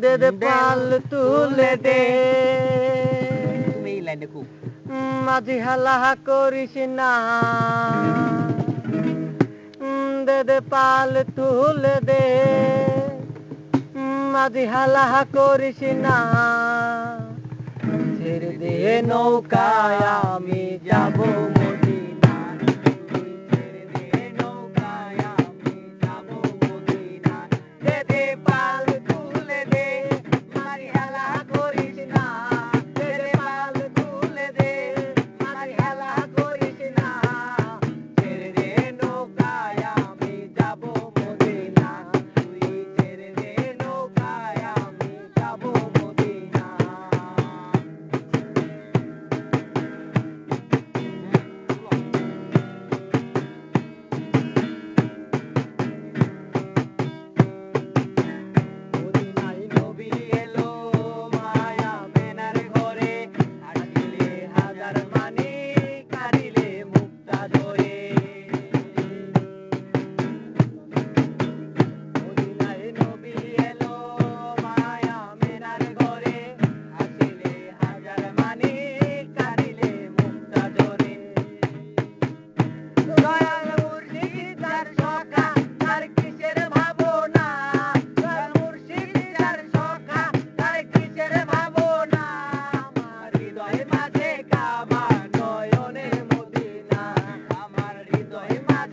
দে দে পাল তুলে দে তুমি এই লাইনে খুব মাঝি হালা করিস না দে দে পাল তুলে দে মাঝি হালা করিস না ছেড়ে দে নৌকায় আমি যাব মদিনা তুই ছেড়ে দে নৌকায় আমি যাব মদিনা দে দে পাল তুলে দে মাঝি হালা করিস না দে দে পাল তুলে দে মাঝি হালা করিস না ছেড়ে দে নৌকায় আমি যাব মদিনা তুই ছেড়ে দে নৌকায় আমি যাব মদিনা মদিনায় নবী এলো মায়া মেনার ঘরে হারিলে হাজার মানি কারিলে মুক্তা ধরে মদিনায় নবী এলো মায়া মেনার ঘরে হারিলে হাজার মানি কারিলে মুক্তা ধরে দয়াল মুর্শিদ যার সখা তার কিসের ভাবনা দয়াল মুর্শিদ যার সখা তার কিসের ভাবনা আমার হৃদয় মাঝে কাবা নয়নে মদিনা আমার হৃদয় মাঝে